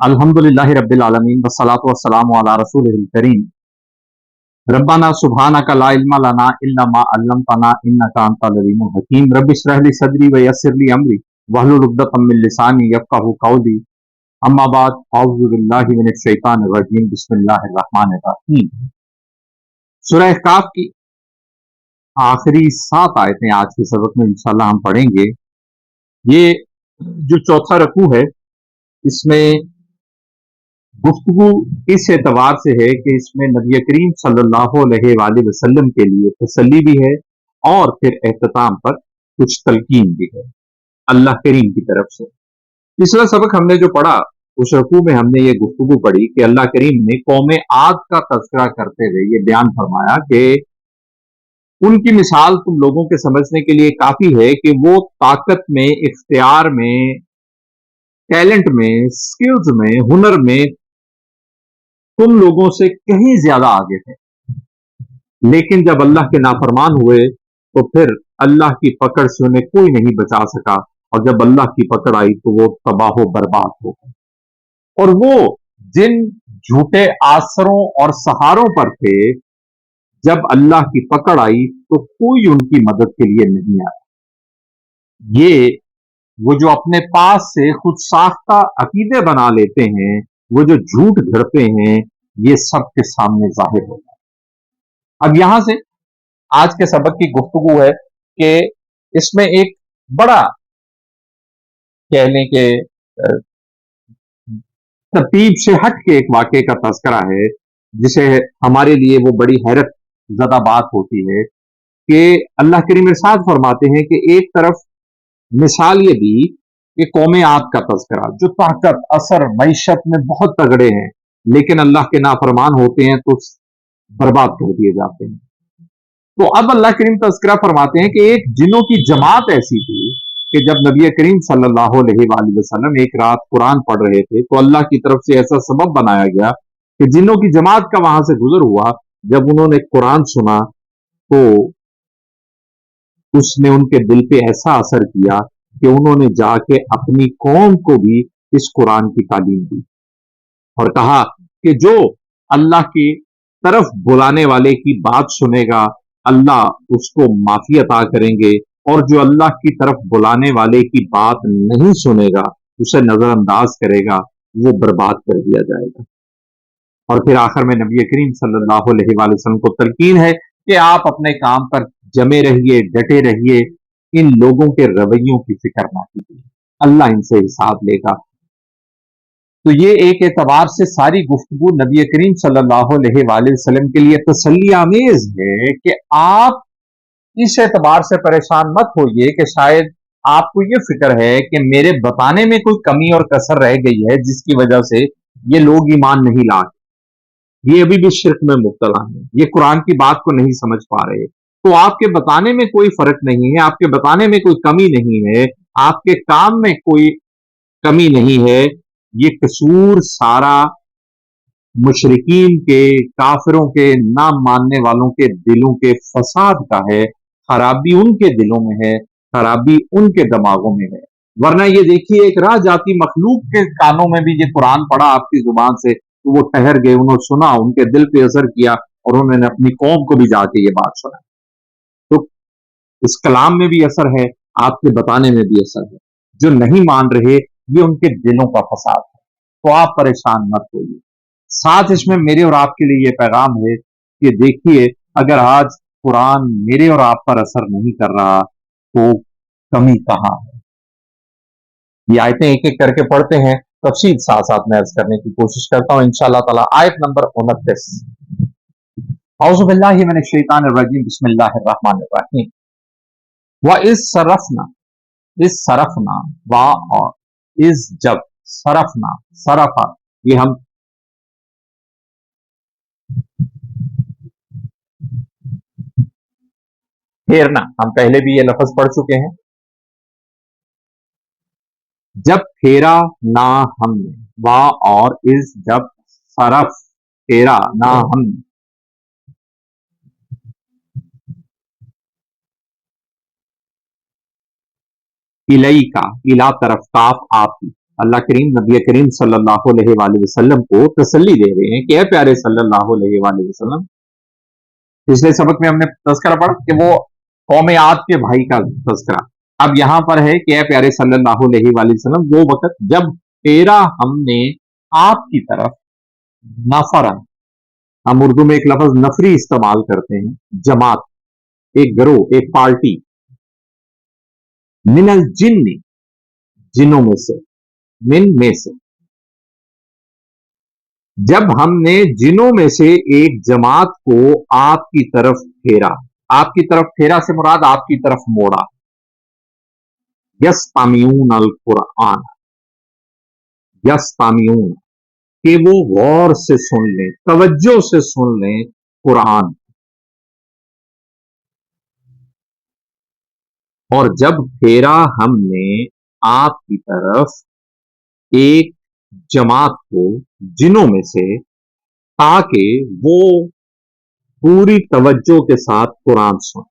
अल्हम्दुलिल्लाहि रब्बिल आलमीन वस्सलातु वस्सलामु अला रसूलिल करीम रब्बाना सुब्हानका ला इल्मा लना इल्ला मा अल्लमतना इन्नका अंतल अलीमुल हकीम रब्बि इश्रह ली सदरी व यस्सिर ली अमरी वहलुल उक़दतम मिन लिसानी यफ़क़हू क़ौली अम्मा बाद औज़ु बिल्लाहि मिनश शैतानिर रजीम बिस्मिल्लाहिर रहमानिर रहीम। सूरह काफ की आखिरी 7 आयतें आज के सबक में इंशाअल्लाह हम पढ़ेंगे। ये जो चौथा रकू है इसमें गुफ्तगू इस एतबार से है कि इसमें नबी करीम सल्लल्लाहु अलैहि वसल्लम के लिए तसल्ली भी है और फिर एहतताम पर कुछ तलकीन भी है अल्लाह करीम की तरफ से। पिछला सबक हमने जो पढ़ा उस रकू में हमने ये गुफ्तगू पढ़ी कि अल्लाह करीम ने कौम आद का तज़किरा करते हुए ये बयान फरमाया कि उनकी मिसाल तुम लोगों के समझने के लिए काफी है कि वो ताकत में, इख्तियार में, टैलेंट में, स्किल्स में, हुनर में तुम लोगों से कहीं ज्यादा आगे थे, लेकिन जब अल्लाह के नाफरमान हुए तो फिर अल्लाह की पकड़ से उन्हें कोई नहीं बचा सका और जब अल्लाह की पकड़ आई तो वो तबाह बर्बाद हो गए। और वो जिन झूठे आसरों और सहारों पर थे, जब अल्लाह की पकड़ आई तो कोई उनकी मदद के लिए नहीं आया। ये वो जो अपने पास से खुद साख्ता अकीदे बना लेते हैं, वो जो झूठ घड़ते हैं, ये सबके सामने जाहिर होगा। अब यहां से आज के सबक की गुफ्तगू है कि इसमें एक बड़ा कह लें कि तरतीब से हट के एक वाक़े का तज़किरा है, जिसे हमारे लिए वो बड़ी हैरत ज़दा बात होती है कि अल्लाह करीम इरशाद फरमाते हैं कि एक तरफ मिसाल ये दी कि कौम आद का तज़किरा जो ताकत, असर, मईशत में बहुत तगड़े हैं, लेकिन अल्लाह के नाफरमान होते हैं तो बर्बाद कर दिए जाते हैं। तो अब अल्लाह करीम तज़किरा फरमाते हैं कि एक जिन्नों की जमात ऐसी थी कि जब नबी करीम सल्लल्लाहु अलैहि वसल्लम एक रात कुरान पढ़ रहे थे तो अल्लाह की तरफ से ऐसा सबब बनाया गया कि जिन्नों की जमात का वहां से गुजर हुआ। जब उन्होंने कुरान सुना तो उसने उनके दिल पे ऐसा असर किया कि उन्होंने जाके अपनी कौम को भी इस कुरान की तालीम दी और कहा कि जो अल्लाह की तरफ बुलाने वाले की बात सुनेगा अल्लाह उसको माफी अता करेंगे, और जो अल्लाह की तरफ बुलाने वाले की बात नहीं सुनेगा, उसे नजरअंदाज करेगा, वो बर्बाद कर दिया जाएगा। और फिर आखिर में नबी करीम सल्लल्लाहु अलैहि वसल्लम को तलकीन है कि आप अपने काम पर जमे रहिए, डटे रहिए, इन लोगों के रवैयों की फिक्र ना कीजिए, अल्लाह इनसे हिसाब लेगा। तो ये एक एतबार से सारी गुफ्तगू नबी करीम सल्लल्लाहु अलैहि वसल्लम के लिए तसल्ली आमेज है कि आप इस एतबार से परेशान मत होइए कि शायद आपको ये फिक्र है कि मेरे बताने में कोई कमी और कसर रह गई है जिसकी वजह से ये लोग ईमान नहीं ला, ये अभी भी शिर्क में मुब्तला हैं, ये कुरान की बात को नहीं समझ पा रहे। तो आपके बताने में कोई फर्क नहीं है, आपके बताने में कोई कमी नहीं है, आपके काम में कोई कमी नहीं है, ये कसूर सारा मुशरिकीन के, काफिरों के, ना मानने वालों के दिलों के फसाद का है। खराबी उनके दिलों में है, खराबी उनके दिमागों में है। वरना ये देखिए, एक राह जाती मखलूक के कानों में भी ये कुरान पढ़ा आपकी जुबान से तो वो ठहर गए, उन्होंने सुना, उनके दिल पे असर किया और उन्होंने अपनी कौम को भी जाके ये बात सुना। तो इस कलाम में भी असर है, आपके बताने में भी असर है। जो नहीं मान रहे ये उनके दिलों का फसाद है। तो आप परेशान मत होइए। साथ इसमें मेरे और आपके लिए ये पैगाम है कि देखिए, अगर आज कुरान मेरे और आप पर असर नहीं कर रहा तो कमी कहां है। ये आयतें एक एक करके पढ़ते हैं, तफसील साथ साथ में अर्ज करने की कोशिश करता हूं इंशाअल्लाह ताला। आयत नंबर 29, औज़ु बिल्लाहि मिनश शैतानिर रजीम, बिस्मिल्लाहिर रहमानिर रहीम। व इस सरफना वा और इस जब सरफना सरफा, ये हम फेरना, हम पहले भी ये लफ्ज पढ़ चुके हैं। जब फेरा ना हमने, वा और इस जब सरफ फेरा ना हमने, इलई का, इला तरफ, काफ आपकी, اللہ کریم نبی کریم صلی اللہ علیہ وآلہ وسلم کو تسلی دے رہے ہیں کہ اے پیارے صلی اللہ علیہ وآلہ وسلم، پچھلے سبق میں ہم نے تذکرہ پڑھا کہ وہ قوم عاد کے بھائی کا تذکرہ، اب یہاں پر ہے کہ اے پیارے صلی اللہ علیہ وآلہ وسلم وہ وقت جب پھیرا ہم نے آپ کی طرف نفرن، ہم اردو میں ایک لفظ نفری استعمال کرتے ہیں، جماعت، ایک گروہ، ایک پارٹی، من الجن، جنوں میں سے، من میں سے، جب ہم نے جنوں میں سے ایک جماعت کو آپ کی طرف پھیرا، آپ کی طرف پھیرا سے مراد آپ کی طرف موڑا، یستمعون القرآن، یستمعون کہ وہ غور سے سن لیں، توجہ سے سن لیں قرآن، اور جب پھیرا ہم نے آپ کی طرف ایک جماعت کو جنوں میں سے، تاکہ وہ پوری توجہ کے ساتھ قرآن سن،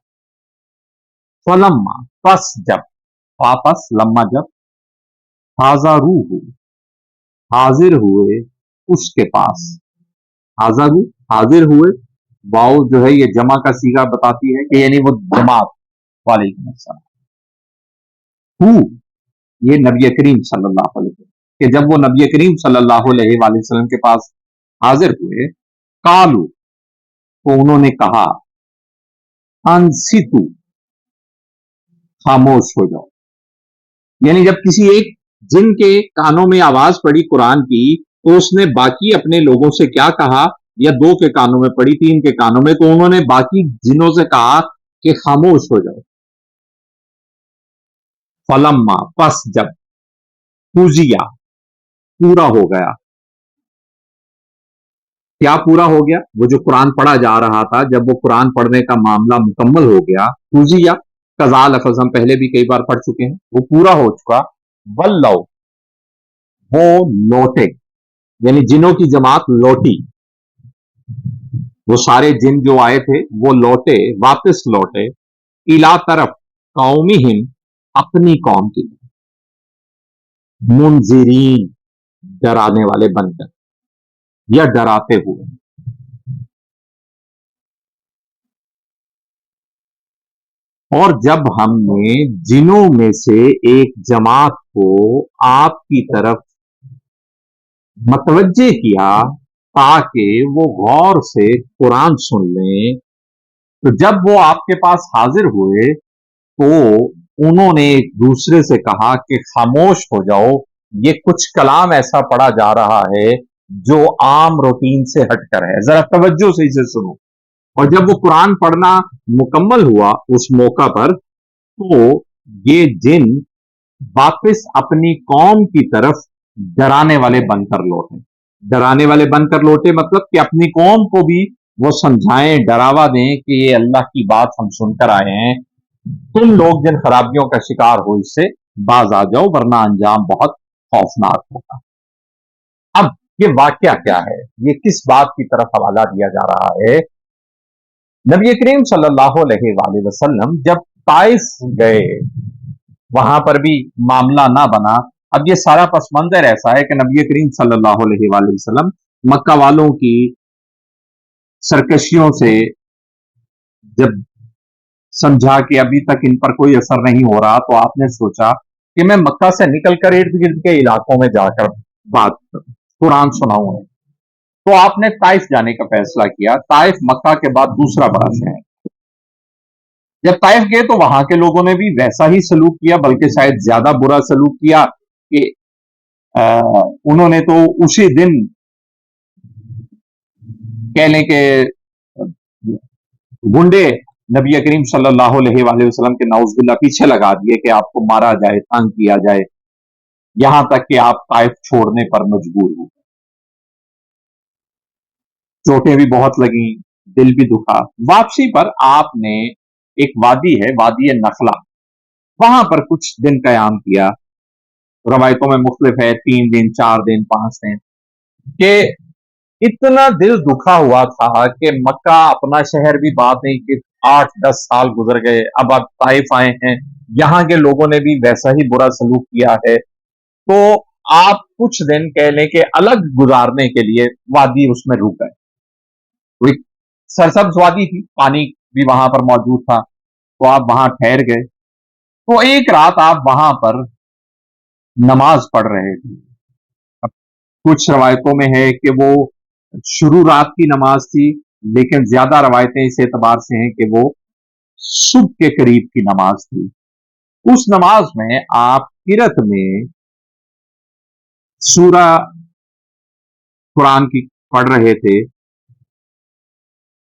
فلما، پس جب، واپس لما جب، حاضروہ، حاضر ہوئے اس کے پاس، حاضر حاضر ہوئے، واؤ جو ہے یہ جمع کا صیغہ بتاتی ہے کہ یعنی وہ جماعت، وعلیکم السلام، یہ نبی کریم صلی اللہ علیہ وسلم، کہ جب وہ نبی کریم صلی اللہ علیہ وآلہ وسلم کے پاس حاضر ہوئے، قالو، تو انہوں نے کہا، انصتو، خاموش ہو جاؤ، یعنی جب کسی ایک جن کے کانوں میں آواز پڑی قرآن کی تو اس نے باقی اپنے لوگوں سے کیا کہا، یا دو کے کانوں میں پڑی، تین کے کانوں میں، تو انہوں نے باقی جنوں سے کہا کہ خاموش ہو جاؤ، فلما، پس جب، قضیا، پورا ہو گیا، کیا پورا ہو گیا، وہ جو قرآن پڑھا جا رہا تھا، جب وہ قرآن پڑھنے کا معاملہ مکمل ہو گیا، قضیا، قضا لفظ ہم پہلے بھی کئی بار پڑھ چکے ہیں، وہ پورا ہو چکا، ولو، وہ لوٹے، یعنی جنوں کی جماعت لوٹی، وہ سارے جن جو آئے تھے وہ لوٹے، واپس لوٹے، الا طرف، قومہم، اپنی قوم کی، منذرین، ڈرانے والے بن کر یا ڈراتے ہوئے، اور جب ہم نے جنوں میں سے ایک جماعت کو آپ کی طرف متوجہ کیا تاکہ وہ غور سے قرآن سن لیں، تو جب وہ آپ کے پاس حاضر ہوئے تو انہوں نے ایک دوسرے سے کہا کہ خاموش ہو جاؤ، یہ کچھ کلام ایسا پڑھا جا رہا ہے جو عام روٹین سے ہٹ کر ہے، ذرا توجہ سے اسے سنو، اور جب وہ قرآن پڑھنا مکمل ہوا اس موقع پر تو یہ جن واپس اپنی قوم کی طرف ڈرانے والے بن کر لوٹے، ڈرانے والے بن کر لوٹے مطلب کہ اپنی قوم کو بھی وہ سمجھائیں، ڈراوا دیں کہ یہ اللہ کی بات ہم سن کر آئے ہیں، تم لوگ جن خرابیوں کا شکار ہو اس سے باز آ جاؤ ورنہ انجام بہت خوفناک ہوگا۔ اب یہ واقعہ کیا ہے، یہ کس بات کی طرف حوالہ دیا جا رہا ہے؟ نبی کریم صلی اللہ علیہ وآلہ وسلم جب طائف گئے، وہاں پر بھی معاملہ نہ بنا، اب یہ سارا پس منظر ایسا ہے کہ نبی کریم صلی اللہ علیہ وآلہ وسلم مکہ والوں کی سرکشیوں سے جب سمجھا کہ ابھی تک ان پر کوئی اثر نہیں ہو رہا تو آپ نے سوچا کہ میں مکہ سے نکل کر ارد گرد کے علاقوں میں جا کر بات کروں، قرآن سناؤں، تو آپ نے طائف جانے کا فیصلہ کیا۔ طائف مکہ کے بعد دوسرا بڑا شہر، جب طائف گئے تو وہاں کے لوگوں نے بھی ویسا ہی سلوک کیا، بلکہ شاید زیادہ برا سلوک کیا کہ انہوں نے تو اسی دن کہہ لیں کہ گنڈے نبی کریم صلی اللہ علیہ وآلہ وسلم کے نعوذ باللہ پیچھے لگا دیے کہ آپ کو مارا جائے، تنگ کیا جائے، یہاں تک کہ آپ طائف چھوڑنے پر مجبور ہوئے، چوٹیں بھی بہت لگیں، دل بھی دکھا۔ واپسی پر آپ نے ایک وادی ہے، وادی نخلا، وہاں پر کچھ دن قیام کیا، روایتوں میں مختلف ہے، 3 دن، 4 دن، 5 دن، کہ اتنا دل دکھا ہوا تھا کہ مکہ اپنا شہر بھی بات نہیں کہ 8-10 سال گزر گئے، اب آپ طائف آئے ہیں، یہاں کے لوگوں نے بھی ویسا ہی برا سلوک کیا ہے، تو आप कुछ दिन कह लें कि अलग गुजारने के लिए वादी उसमें रुक गए। वो एक सरसब्ज वादी थी, पानी भी वहां पर मौजूद था, तो आप वहां ठहर गए। तो एक रात आप वहां पर नमाज पढ़ रहे थे। अब कुछ रवायतों में है कि वो शुरू रात की नमाज थी, लेकिन ज्यादा रवायतें इस एतबार से हैं कि वो सुबह के करीब की नमाज थी। उस नमाज में आप किरत में सूरा कुरान की पढ़ रहे थे।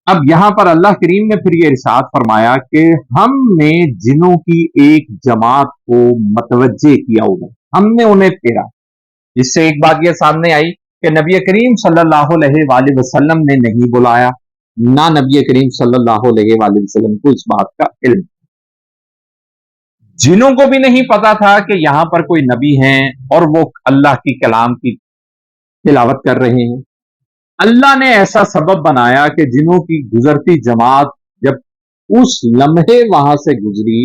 अब यहां पर अल्लाह करीम ने फिर ये इरशाद फरमाया कि हमने जिनों की एक जमात को मतवज्जे किया उधर, हमने उन्हें फेरा। इससे एक बात यह सामने आई कि नबी करीम सल्लल्लाहु अलैहि वसल्लम ने नहीं बुलाया, ना नबी करीम सल्लल्लाहु अलैहि वसल्लम को इस बात का इल्म। जिनों को भी नहीं पता था कि यहां पर कोई नबी हैं और वो अल्लाह की कलाम की तिलावत कर रहे हैं। अल्लाह ने ऐसा सबब बनाया कि जिनों की गुजरती जमात जब उस लम्हे वहां से गुजरी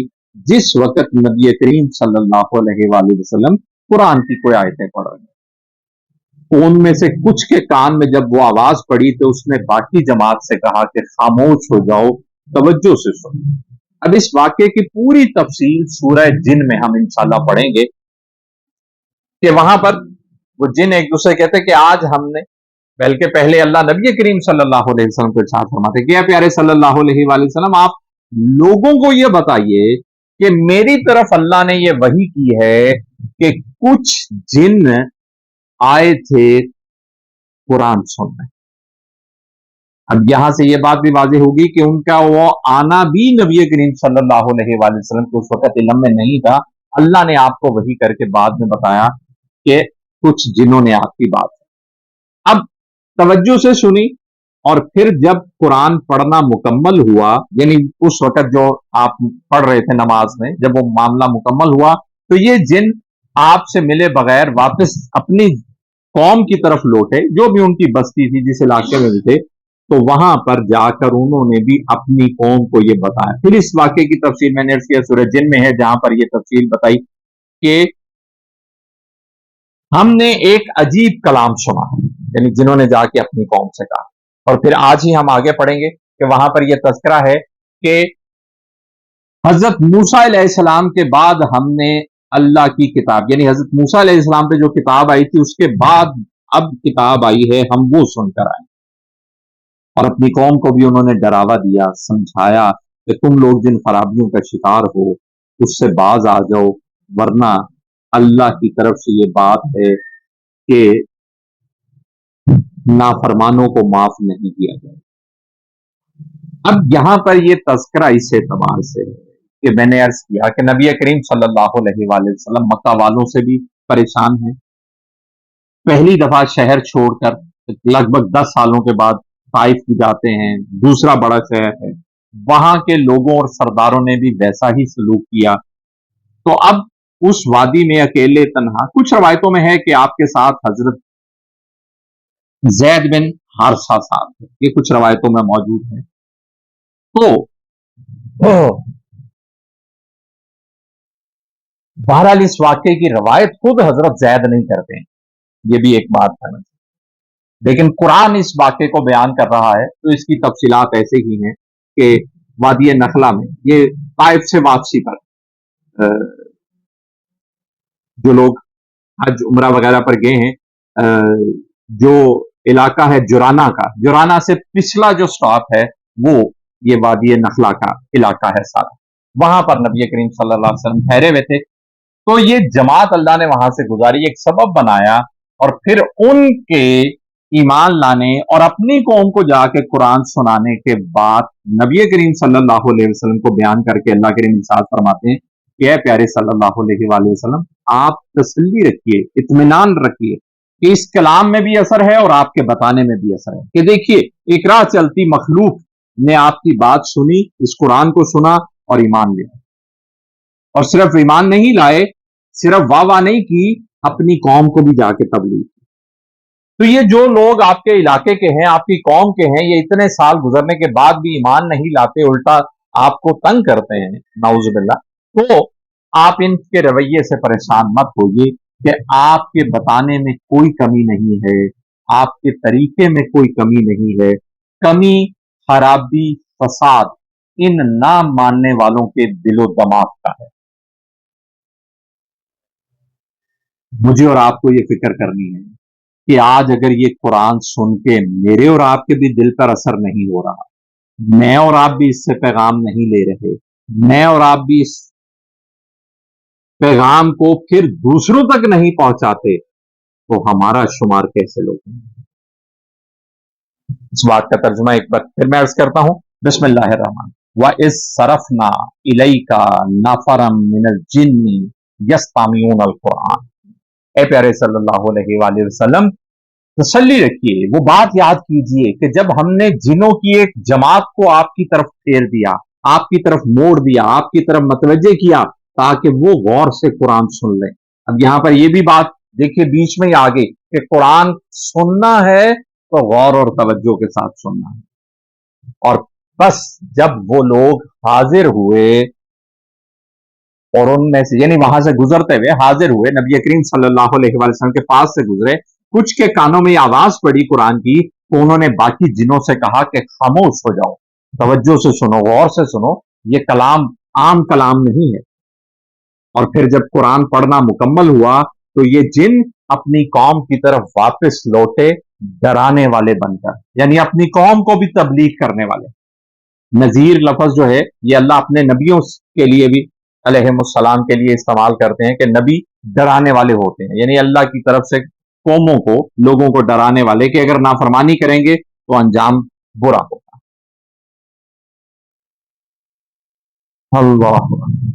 जिस वक्त नबी करीम सल्लल्लाहु अलैहि वसल्लम कुरान की कोई आयतें पढ़ रहे हैं, तो उनमें से कुछ के कान में जब वो आवाज पड़ी तो उसने बाकी जमात से कहा कि खामोश हो जाओ, तवज्जो से सुनो। अब इस वाक्य की पूरी तफसील सूरह जिन में हम इंशाल्लाह पढ़ेंगे कि वहां पर वो जिन एक दूसरे कहते कि आज हमने, बल्कि पहले अल्लाह नबी करीम सल्लल्लाहु अलैहि वसल्लम को इरशाद फरमाते कि प्यारे सल्लल्लाहु अलैहि वसल्लम, आप लोगों को यह बताइए कि मेरी तरफ अल्लाह ने यह वही की है कि कुछ जिन आए थे कुरान सुनने। अब यहां से यह बात भी वाज़ेह होगी कि उनका वो आना भी नबी करीम सल्लल्लाहु अलैहि वसल्लम के उस वक्त इल्म में नहीं था। अल्लाह ने आपको वही करके बाद में बताया कि कुछ जिन्हों ने आपकी बात। अब तवज्जो से सुनी, और फिर जब कुरान पढ़ना मुकम्मल हुआ, यानी उस वक्त जो आप पढ़ रहे थे नमाज में, जब वो मामला मुकम्मल हुआ तो ये जिन आपसे मिले बगैर वापस अपनी कौम की तरफ लौटे, जो भी उनकी बस्ती थी जिस इलाके में भी थे, तो वहां पर जाकर उन्होंने भी अपनी कौम को ये बताया। फिर इस वाक्य की तफसील मैंने सूरह जिन में है, जहां पर यह तफसील बताई कि हमने एक अजीब कलाम सुना, यानी जिन्होंने जाके अपनी कौम से कहा। और फिर आज ही हम आगे पढ़ेंगे कि वहां पर यह तस्करा है कि हजरत मूसा अलैहिस्सलाम के बाद हमने अल्लाह की किताब, यानी हजरत मूसा अलैहिस्सलाम पे जो किताब आई थी उसके बाद अब किताब आई है, हम वो सुनकर आए। और अपनी कौम को भी उन्होंने डरावा दिया, समझाया कि तुम लोग जिन खराबियों का शिकार हो उससे बाज आ जाओ, वरना अल्लाह की तरफ से ये बात है कि नाफरमानों को माफ नहीं किया जाए। अब यहां पर यह तस्करा इस एतबार से है कि मैंने अर्ज किया कि नबी करीम सल्लल्लाहु अलैहि वसल्लम मक्का वालों से भी परेशान हैं। पहली दफा शहर छोड़कर लगभग 10 सालों के बाद ताइफ भी जाते हैं, दूसरा बड़ा शहर है, वहां के लोगों और सरदारों ने भी वैसा ही सलूक किया। तो अब उस वादी में अकेले तन्हा, कुछ रवायतों में है कि आपके साथ हजरत जैद बिन हारसा साहब थे, ये कुछ रवायतों में मौजूद है। तो बहरहाल इस वाक्य की रवायत खुद हजरत जैद नहीं करते हैं, ये भी एक बात है, लेकिन कुरान इस वाक्य को बयान कर रहा है। तो इसकी तफसीलात ऐसे ही हैं कि वादी नखला में, ये ताइफ से वापसी पर जो लोग हज उम्रा वगैरह पर गए हैं, जो इलाका है जुराना का, जुराना से पिछला जो स्टॉप है वो ये वादी नखला का इलाका है सारा, वहां पर नबी करीम सल्लल्लाहु अलैहि वसल्लम ठहरे हुए थे। तो ये जमात अल्लाह ने वहां से गुजारी, एक सबब बनाया, और फिर उनके ईमान लाने और अपनी कौम को जाके कुरान सुनाने के बाद नबी करीम सल्लल्लाहु अलैहि वसल्लम को बयान करके अल्लाह करीम इरशाद फरमाते हैं कि ऐ प्यारे सल्लल्लाहु अलैहि वसल्लम, आप तसल्ली रखिए, इत्मीनान रखिए कि इस कलाम में भी असर है और आपके बताने में भी असर है। कि देखिए, एक राह चलती मखलूक ने आपकी बात सुनी, इस कुरान को सुना और ईमान लिया, और सिर्फ ईमान नहीं लाए, सिर्फ वाह वाह नहीं की, अपनी कौम को भी जाके तबलीग। तो ये जो लोग आपके इलाके के हैं, आपकी कौम के हैं, ये इतने साल गुजरने के बाद भी ईमान नहीं लाते, उल्टा आपको तंग करते हैं, नाउजुबिल्लाह, तो आप इनके रवैये से परेशान मत होइए। کہ آپ کے بتانے میں کوئی کمی نہیں ہے، آپ کے طریقے میں کوئی کمی نہیں ہے، کمی، خرابی، فساد ان نہ ماننے والوں کے دل و دماغ کا ہے۔ مجھے اور آپ کو یہ فکر کرنی ہے کہ آج اگر یہ قرآن سن کے میرے اور آپ کے بھی دل پر اثر نہیں ہو رہا، میں اور آپ بھی اس سے پیغام نہیں لے رہے، میں اور آپ بھی اس پیغام کو پھر دوسروں تک نہیں پہنچاتے، تو ہمارا شمار کیسے لوگ؟ اس بات کا ترجمہ ایک بار پھر میں عرض کرتا ہوں، بسم اللہ الرحمن وَإِذْ صَرَفْنَا إِلَيْكَ نَفَرًا مِنَ الْجِنِّ يَسْتَمِعُونَ الْقُرْآنَ۔ اے پیارے صلی اللہ علیہ وآلہ وسلم، تسلی رکھیے، وہ بات یاد کیجئے کہ جب ہم نے جنوں کی ایک جماعت کو آپ کی طرف پھیر دیا، آپ کی طرف موڑ دیا، آپ کی طرف متوجہ کیا تاکہ وہ غور سے قرآن سن لیں۔ اب یہاں پر یہ بھی بات دیکھیے بیچ میں ہی آگے کہ قرآن سننا ہے تو غور اور توجہ کے ساتھ سننا ہے۔ اور بس جب وہ لوگ حاضر ہوئے اور ان میں سے یعنی وہاں سے گزرتے ہوئے حاضر ہوئے، نبی کریم صلی اللہ علیہ وآلہ وسلم کے پاس سے گزرے، کچھ کے کانوں میں آواز پڑی قرآن کی، تو انہوں نے باقی جنوں سے کہا کہ خاموش ہو جاؤ، توجہ سے سنو، غور سے سنو، یہ کلام عام کلام نہیں ہے۔ اور پھر جب قرآن پڑھنا مکمل ہوا تو یہ جن اپنی قوم کی طرف واپس لوٹے ڈرانے والے بن کر، یعنی اپنی قوم کو بھی تبلیغ کرنے والے۔ نذیر لفظ جو ہے یہ اللہ اپنے نبیوں کے لیے بھی علیہ السلام کے لیے استعمال کرتے ہیں کہ نبی ڈرانے والے ہوتے ہیں، یعنی اللہ کی طرف سے قوموں کو، لوگوں کو ڈرانے والے کہ اگر نافرمانی کریں گے تو انجام برا ہوگا۔ اللہ